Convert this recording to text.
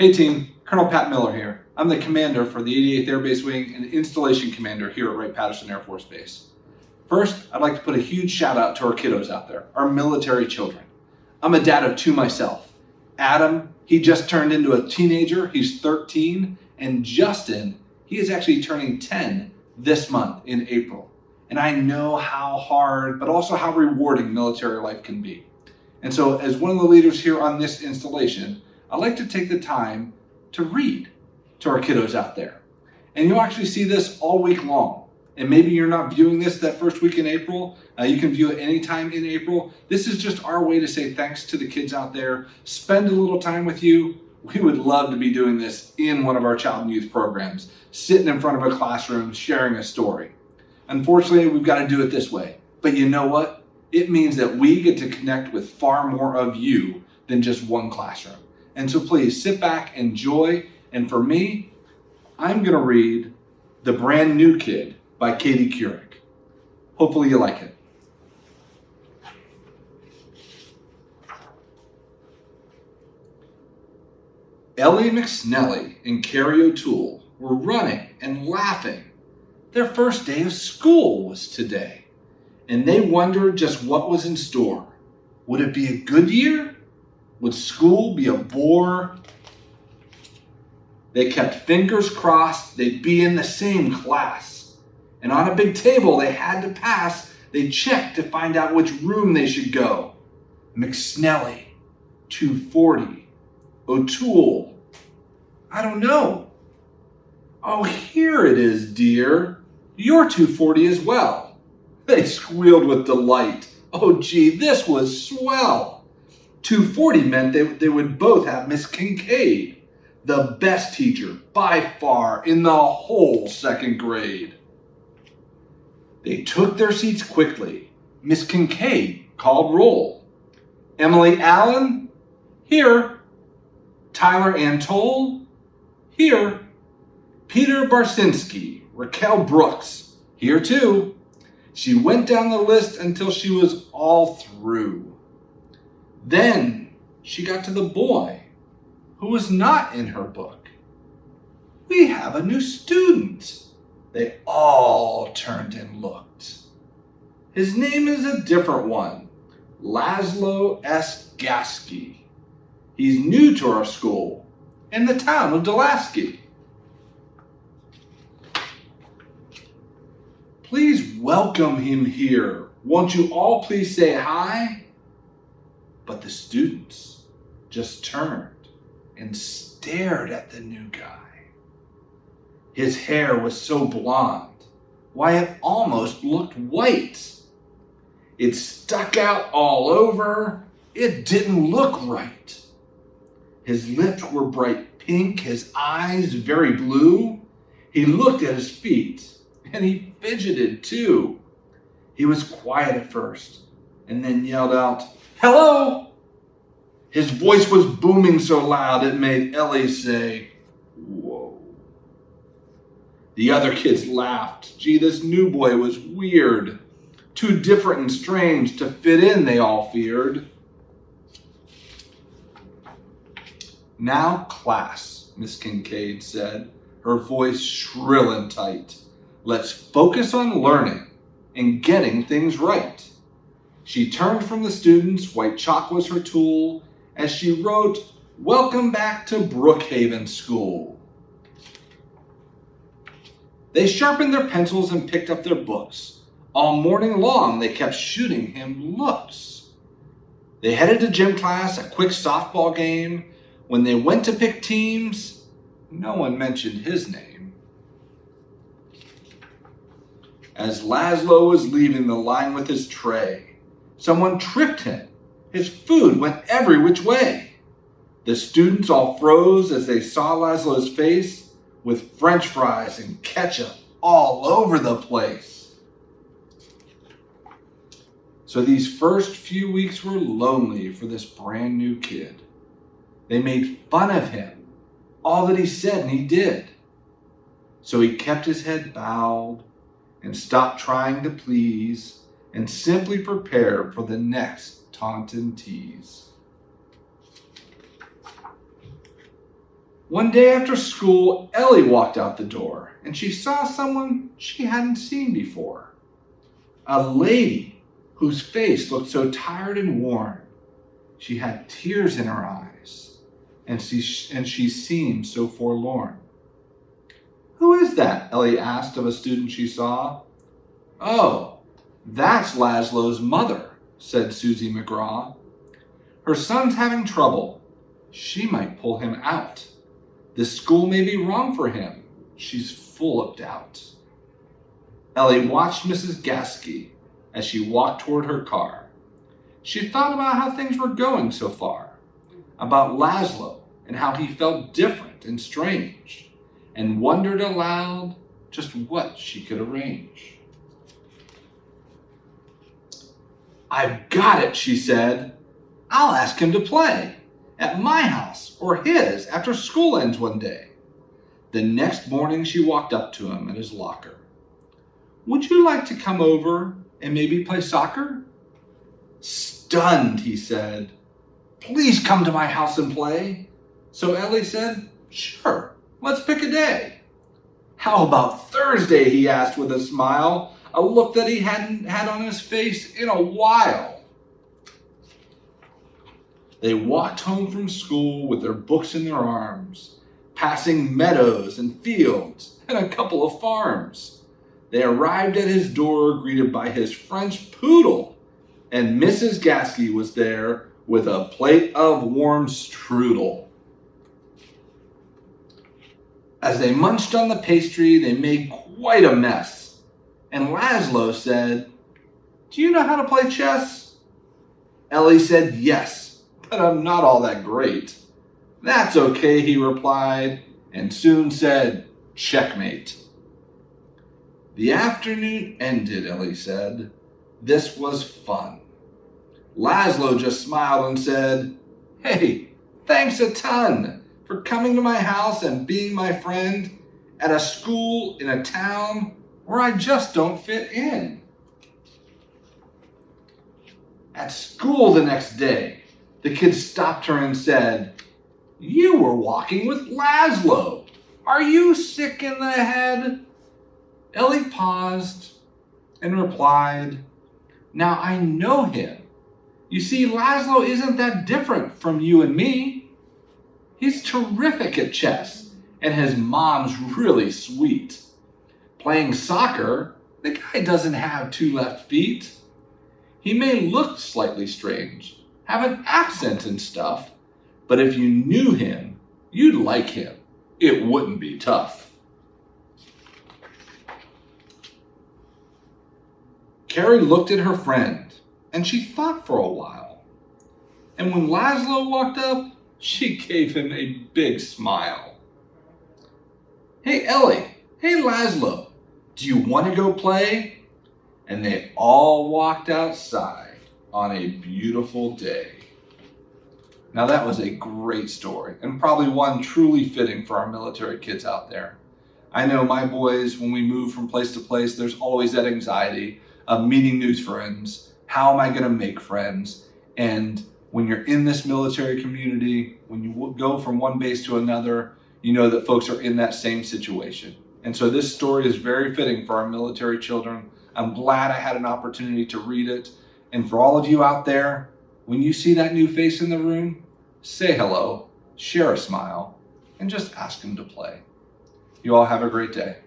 Hey team, Colonel Pat Miller here. I'm the commander for the 88th Air Base Wing and installation commander here at Wright-Patterson Air Force Base. First, I'd like to put a huge shout out to our kiddos out there, our military children. I'm a dad of two myself. Adam, he just turned into a teenager, he's 13, and Justin, he is actually turning 10 this month in April. And I know how hard, but also how rewarding military life can be. And so as one of the leaders here on this installation, I like to take the time to read to our kiddos out there. And you'll actually see this all week long. And maybe you're not viewing this that first week in April. You can view it anytime in April. This is just our way to say thanks to the kids out there. Spend a little time with you. We would love to be doing this in one of our child and youth programs, sitting in front of a classroom, sharing a story. Unfortunately, we've got to do it this way. But you know what? It means that we get to connect with far more of you than just one classroom. And so please sit back, enjoy. And for me, I'm going to read The Brand New Kid by Katie Couric. Hopefully you like it. Ellie McSnelly and Carrie O'Toole were running and laughing. Their first day of school was today, and they wondered just what was in store. Would it be a good year? Would school be a bore? They kept fingers crossed they'd be in the same class. And on a big table they had to pass, they checked to find out which room they should go. McSnelly, 240. O'Toole, I don't know. Oh, here it is, dear. You're 240 as well. They squealed with delight. Oh, gee, this was swell. 240 meant they would both have Miss Kincaid, the best teacher by far in the whole second grade. They took their seats quickly. Miss Kincaid called roll. Emily Allen, here. Tyler Antole, here. Peter Barsinski, Raquel Brooks, here too. She went down the list until she was all through. Then she got to the boy who was not in her book. We have a new student. They all turned and looked. His name is a different one, Laszlo S. Gasky. He's new to our school in the town of Delaski. Please welcome him here. Won't you all please say hi? But the students just turned and stared at the new guy. His hair was so blonde, why it almost looked white. It stuck out all over. It didn't look right. His lips were bright pink, his eyes very blue. He looked at his feet, and he fidgeted too. He was quiet at first, and then yelled out, "Hello!" His voice was booming so loud it made Ellie say, "Whoa." The other kids laughed. Gee, this new boy was weird. Too different and strange to fit in, they all feared. "Now, class," Miss Kincaid said, her voice shrill and tight. "Let's focus on learning and getting things right." She turned from the students, white chalk was her tool, as she wrote, "Welcome back to Brookhaven School." They sharpened their pencils and picked up their books. All morning long, they kept shooting him looks. They headed to gym class, a quick softball game. When they went to pick teams, no one mentioned his name. As Laszlo was leaving the line with his tray, someone tripped him. His food went every which way. The students all froze as they saw Laszlo's face with French fries and ketchup all over the place. So these first few weeks were lonely for this brand new kid. They made fun of him, all that he said and he did. So he kept his head bowed and stopped trying to please and simply prepared for the next taunt and tease. One day after school, Ellie walked out the door and she saw someone she hadn't seen before. A lady whose face looked so tired and worn. She had tears in her eyes and she seemed so forlorn. "Who is that?" Ellie asked of a student she saw. "Oh, that's Laszlo's mother," said Susie McGraw. "Her son's having trouble. She might pull him out. This school may be wrong for him. She's full of doubt." Ellie watched Mrs. Gasky as she walked toward her car. She thought about how things were going so far, about Laszlo and how he felt different and strange, and wondered aloud just what she could arrange. "I've got it," she said. "I'll ask him to play at my house or his after school ends one day." The next morning she walked up to him at his locker. "Would you like to come over and maybe play soccer?" Stunned, he said, "Please come to my house and play." So Ellie said, "Sure, let's pick a day." "How about Thursday?" he asked with a smile, a look that he hadn't had on his face in a while. They walked home from school with their books in their arms, passing meadows and fields and a couple of farms. They arrived at his door greeted by his French poodle, and Mrs. Gasky was there with a plate of warm strudel. As they munched on the pastry, they made quite a mess, and Laszlo said, "Do you know how to play chess?" Ellie said, "Yes, but I'm not all that great." "That's okay," he replied, and soon said, "Checkmate." The afternoon ended, Ellie said. This was fun. Laszlo just smiled and said, "Hey, thanks a ton for coming to my house and being my friend at a school in a town where I just don't fit in." At school the next day, the kids stopped her and said, "You were walking with Laszlo. Are you sick in the head?" Ellie paused and replied, "Now I know him. You see, Laszlo isn't that different from you and me. He's terrific at chess, and his mom's really sweet. Playing soccer, the guy doesn't have two left feet. He may look slightly strange, have an accent and stuff, but if you knew him, you'd like him. It wouldn't be tough." Carrie looked at her friend, and she thought for a while. And when Laszlo walked up, she gave him a big smile. "Hey, Ellie. Hey, Laszlo. Do you want to go play?" And they all walked outside on a beautiful day. Now that was a great story, and probably one truly fitting for our military kids out there. I know my boys, when we move from place to place, there's always that anxiety of meeting new friends. How am I going to make friends? And when you're in this military community, when you go from one base to another, you know that folks are in that same situation. And so this story is very fitting for our military children. I'm glad I had an opportunity to read it. And for all of you out there, when you see that new face in the room, say hello, share a smile, and just ask them to play. You all have a great day.